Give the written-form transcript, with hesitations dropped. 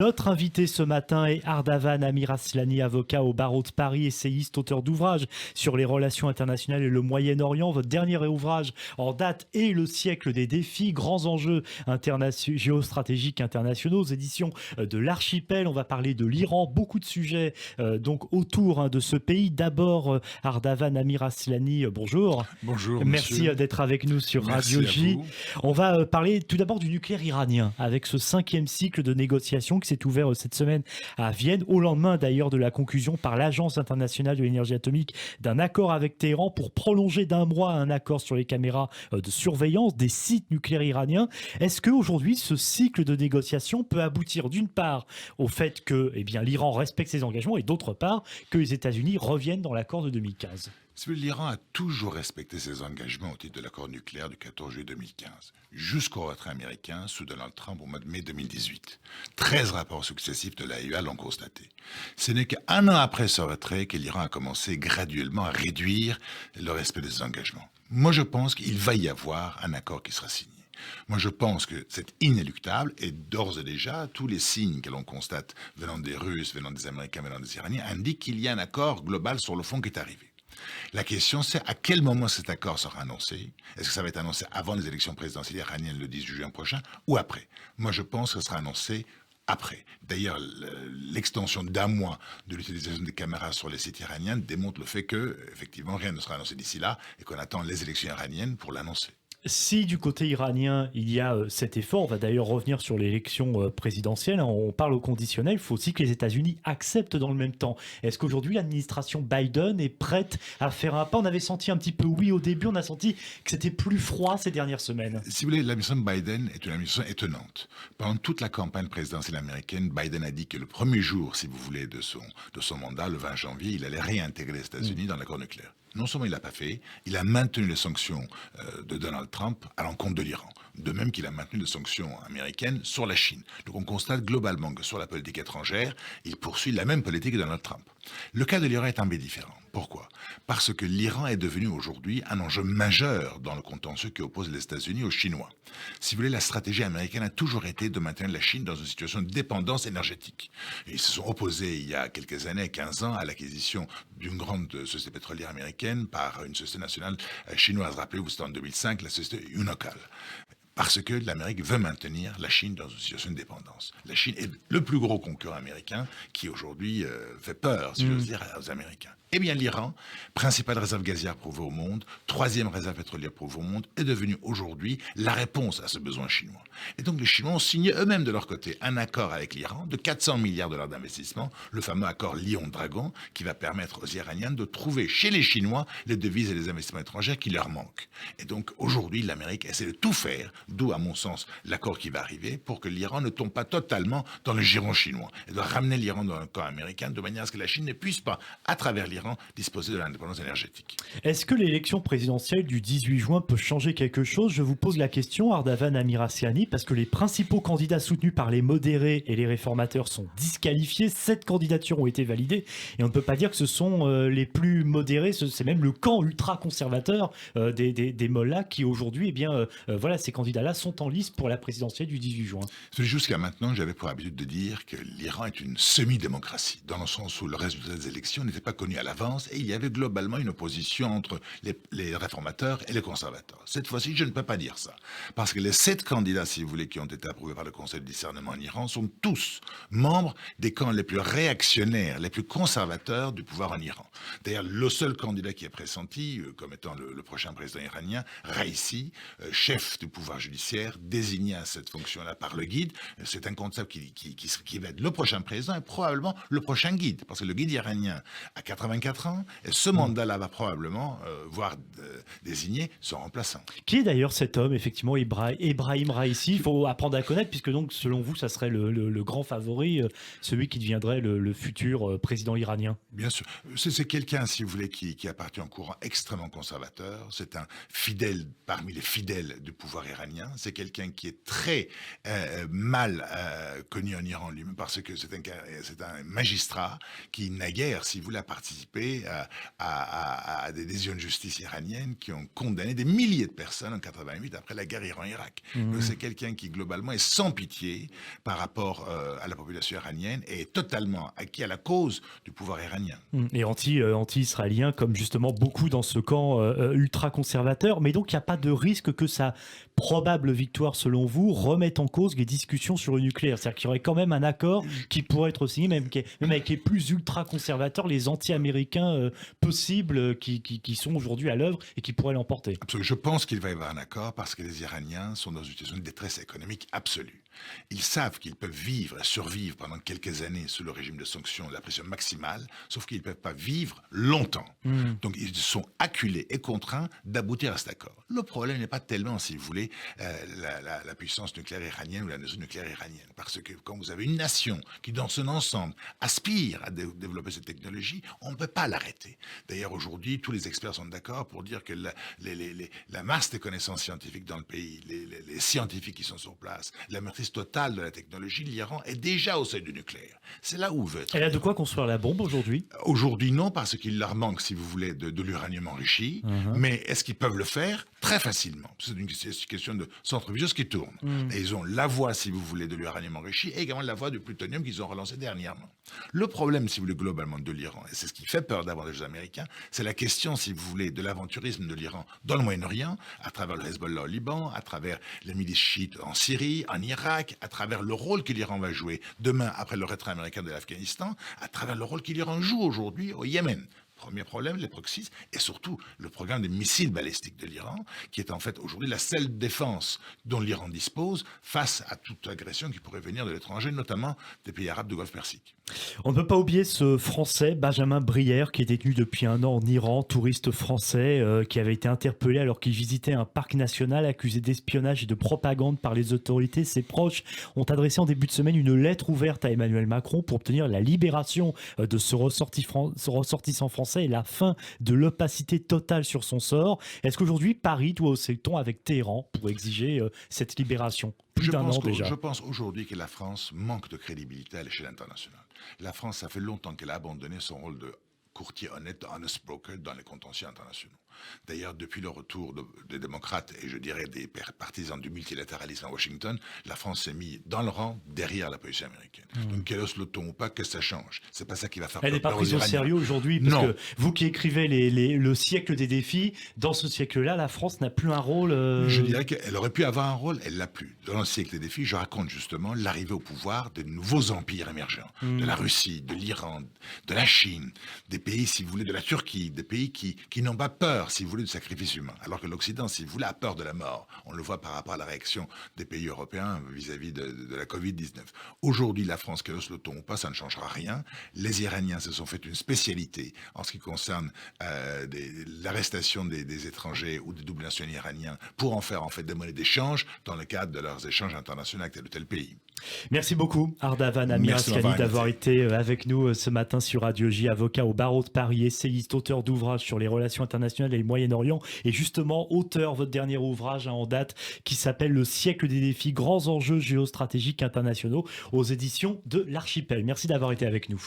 Notre invité ce matin est Ardavan Amiraslani, avocat au barreau de Paris, essayiste, auteur d'ouvrages sur les relations internationales et le Moyen-Orient. Votre dernier ouvrage en date est Le siècle des défis, grands enjeux géostratégiques internationaux aux éditions de l'Archipel. On va parler de l'Iran, beaucoup de sujets donc autour de ce pays. D'abord, Ardavan Amiraslani, bonjour. Bonjour Merci monsieur, d'être avec nous sur Radio merci à J. vous. On va parler tout d'abord du nucléaire iranien avec ce 5e cycle de négociations qui s'est ouvert cette semaine à Vienne, au lendemain d'ailleurs de la conclusion par l'Agence internationale de l'énergie atomique d'un accord avec Téhéran pour prolonger d'un mois un accord sur les caméras de surveillance des sites nucléaires iraniens. Est-ce qu'aujourd'hui, ce cycle de négociations peut aboutir d'une part au fait que l'Iran respecte ses engagements et d'autre part que les États-Unis reviennent dans l'accord de 2015 ? L'Iran a toujours respecté ses engagements au titre de l'accord nucléaire du 14 juillet 2015, jusqu'au retrait américain sous Donald Trump au mois de mai 2018. 13 rapports successifs de l'AIEA l'ont constaté. Ce n'est qu'un an après ce retrait que l'Iran a commencé graduellement à réduire le respect de ses engagements. Moi, je pense qu'il va y avoir un accord qui sera signé. Moi, je pense que c'est inéluctable et d'ores et déjà, tous les signes que l'on constate venant des Russes, venant des Américains, venant des Iraniens indiquent qu'il y a un accord global sur le fond qui est arrivé. La question, c'est à quel moment cet accord sera annoncé. Est-ce que ça va être annoncé avant les élections présidentielles iraniennes le 10 juin prochain ou après? Moi, je pense que ce sera annoncé après. D'ailleurs, l'extension d'un mois de l'utilisation des caméras sur les sites iraniens démontre le fait que, effectivement, rien ne sera annoncé d'ici là et qu'on attend les élections iraniennes pour l'annoncer. Si du côté iranien, il y a cet effort, on va d'ailleurs revenir sur l'élection présidentielle, on parle au conditionnel, il faut aussi que les États-Unis acceptent dans le même temps. Est-ce qu'aujourd'hui l'administration Biden est prête à faire un pas? On avait senti un petit peu oui au début, on a senti que c'était plus froid ces dernières semaines. Si vous voulez, l'administration Biden est une administration étonnante. Pendant toute la campagne présidentielle américaine, Biden a dit que le premier jour, si vous voulez, de son mandat, le 20 janvier, il allait réintégrer les États-Unis dans l'accord nucléaire. Non seulement il ne l'a pas fait, il a maintenu les sanctions de Donald Trump à l'encontre de l'Iran. De même qu'il a maintenu les sanctions américaines sur la Chine. Donc on constate globalement que sur la politique étrangère, il poursuit la même politique que Donald Trump. Le cas de l'Iran est un peu différent. Pourquoi? Parce que l'Iran est devenu aujourd'hui un enjeu majeur dans le contentieux qui oppose les États-Unis aux Chinois. Si vous voulez, la stratégie américaine a toujours été de maintenir la Chine dans une situation de dépendance énergétique. Et ils se sont opposés il y a quelques années, 15 ans, à l'acquisition d'une grande société pétrolière américaine par une société nationale chinoise. Rappelez-vous, c'était en 2005, la société Unocal. Parce que l'Amérique veut maintenir la Chine dans une situation de dépendance. La Chine est le plus gros concurrent américain qui aujourd'hui fait peur, si j'ose dire, aux Américains. Eh bien, l'Iran, principale réserve gazière prouvée au monde, 3e réserve pétrolière prouvée au monde, est devenu aujourd'hui la réponse à ce besoin chinois. Et donc, les Chinois ont signé eux-mêmes de leur côté un accord avec l'Iran de 400 milliards de dollars d'investissement, le fameux accord Lion-Dragon, qui va permettre aux Iraniens de trouver chez les Chinois les devises et les investissements étrangers qui leur manquent. Et donc, aujourd'hui, l'Amérique essaie de tout faire, d'où, à mon sens, l'accord qui va arriver, pour que l'Iran ne tombe pas totalement dans le giron chinois. Elle doit ramener l'Iran dans un camp américain de manière à ce que la Chine ne puisse pas, à travers l'Iran, disposer de l'indépendance énergétique. Est-ce que l'élection présidentielle du 18 juin peut changer quelque chose? Je vous pose la question, Ardavan Amiraslani, parce que les principaux candidats soutenus par les modérés et les réformateurs sont disqualifiés. 7 candidatures ont été validées et on ne peut pas dire que ce sont les plus modérés, c'est même le camp ultra-conservateur des mollahs qui aujourd'hui, ces candidats-là sont en lice pour la présidentielle du 18 juin. Jusqu'à maintenant, j'avais pour habitude de dire que l'Iran est une semi-démocratie, dans le sens où le résultat des élections n'était pas connu à l'avance et il y avait globalement une opposition entre les réformateurs et les conservateurs. Cette fois-ci, je ne peux pas dire ça. Parce que les 7 candidats, si vous voulez, qui ont été approuvés par le Conseil de discernement en Iran sont tous membres des camps les plus réactionnaires, les plus conservateurs du pouvoir en Iran. D'ailleurs, le seul candidat qui est pressenti comme étant le prochain président iranien, Raisi, chef du pouvoir judiciaire, désigné à cette fonction-là par le guide, c'est un concept qui va être le prochain président et probablement le prochain guide. Parce que le guide iranien a 84 ans, et ce mandat-là va probablement voir désigner son remplaçant. Qui est d'ailleurs cet homme, effectivement, Ebrahim Raisi? Il faut apprendre à connaître, puisque donc, selon vous, ça serait le grand favori, celui qui deviendrait le futur président iranien. Bien sûr. C'est quelqu'un, si vous voulez, qui appartient au courant extrêmement conservateur. C'est un fidèle parmi les fidèles du pouvoir iranien. iranien. C'est quelqu'un qui est très mal connu en Iran lui-même parce que c'est un magistrat qui, naguère, si vous voulez, a participé à des décisions de justice iraniennes qui ont condamné des milliers de personnes en 88 après la guerre Iran-Irak. Donc c'est quelqu'un qui, globalement, est sans pitié par rapport à la population iranienne et est totalement acquis à la cause du pouvoir iranien. Et anti-israélien, comme justement beaucoup dans ce camp ultra-conservateur. Mais donc, il n'y a pas de risque que sa probable victoire, selon vous, remette en cause les discussions sur le nucléaire. C'est-à-dire qu'il y aurait quand même un accord qui pourrait être signé, même avec les plus ultra-conservateurs, les anti-américains possibles qui sont aujourd'hui à l'œuvre et qui pourraient l'emporter. Absolument. Je pense qu'il va y avoir un accord parce que les Iraniens sont dans une situation de détresse économique absolue. Ils savent qu'ils peuvent vivre et survivre pendant quelques années sous le régime de sanctions, de la pression maximale, sauf qu'ils ne peuvent pas vivre longtemps. Donc ils sont acculés et contraints d'aboutir à cet accord. Le problème n'est pas tellement, si vous voulez, la puissance nucléaire iranienne ou la notion nucléaire iranienne. Parce que quand vous avez une nation qui, dans son ensemble, aspire à développer cette technologie, on ne peut pas l'arrêter. D'ailleurs, aujourd'hui, tous les experts sont d'accord pour dire que la masse des connaissances scientifiques dans le pays, les scientifiques qui sont sur place, la maîtrise totale de la technologie, l'Iran est déjà au seuil du nucléaire. C'est là où veut être. Elle a de quoi construire la bombe aujourd'hui ? Aujourd'hui, non, parce qu'il leur manque, si vous voulez, de l'uranium enrichi. Mais est-ce qu'ils peuvent le faire ? Très facilement. C'est une question de centrifugeuse qui tourne. Et ils ont la voie, si vous voulez, de l'uranium enrichi et également la voie du plutonium qu'ils ont relancé dernièrement. Le problème, si vous voulez, globalement de l'Iran, et c'est ce qui fait peur davantage aux Américains, c'est la question, si vous voulez, de l'aventurisme de l'Iran dans le Moyen-Orient, à travers le Hezbollah au Liban, à travers les milices chiites en Syrie, en Irak, à travers le rôle que l'Iran va jouer demain après le retrait américain de l'Afghanistan, à travers le rôle que l'Iran joue aujourd'hui au Yémen. Premier problème, les proxys, et surtout le programme des missiles balistiques de l'Iran, qui est en fait aujourd'hui la seule défense dont l'Iran dispose face à toute agression qui pourrait venir de l'étranger, notamment des pays arabes du Golfe Persique. On ne peut pas oublier ce Français, Benjamin Brière, qui est détenu depuis un an en Iran, touriste français, qui avait été interpellé alors qu'il visitait un parc national, accusé d'espionnage et de propagande par les autorités. Ses proches ont adressé en début de semaine une lettre ouverte à Emmanuel Macron pour obtenir la libération de ce ressortissant français et la fin de l'opacité totale sur son sort. Est-ce qu'aujourd'hui, Paris doit hausser le ton avec Téhéran pour exiger cette libération ? Plus d'un an déjà. Je pense aujourd'hui que la France manque de crédibilité à l'échelle internationale. La France, ça fait longtemps qu'elle a abandonné son rôle de courtier honnête, honest broker dans les contentieux internationaux. D'ailleurs, depuis le retour des démocrates et je dirais des partisans du multilatéralisme à Washington, la France s'est mise dans le rang derrière la position américaine. Donc qu'elle hausse le ton ou pas, que ça change. C'est pas ça qui va faire peur. Elle n'est pas prise au sérieux aujourd'hui parce que vous qui écrivez le siècle des défis, dans ce siècle-là, la France n'a plus un rôle. Je dirais qu'elle aurait pu avoir un rôle, elle l'a plus. Dans le siècle des défis, je raconte justement l'arrivée au pouvoir de nouveaux empires émergents, de la Russie, de l'Iran, de la Chine, des pays, si vous voulez, de la Turquie, des pays qui n'ont pas peur, si vous voulez, du sacrifice humain. Alors que l'Occident, si vous voulez, a peur de la mort. On le voit par rapport à la réaction des pays européens vis-à-vis de la Covid-19. Aujourd'hui, la France, qu'elle hausse le ton ou pas, ça ne changera rien. Les Iraniens se sont fait une spécialité en ce qui concerne l'arrestation des étrangers ou des doubles nationaux iraniens pour en faire en fait des monnaies d'échange dans le cadre de leurs échanges internationaux avec tel ou tel pays. Merci beaucoup, Ardavan Amirascani, d'avoir été avec nous ce matin sur Radio J, avocat au barreau de Paris, essayiste, auteur d'ouvrages sur les relations internationales et le Moyen-Orient, et justement auteur votre dernier ouvrage en date qui s'appelle Le siècle des défis, grands enjeux géostratégiques internationaux aux éditions de l'Archipel. Merci d'avoir été avec nous.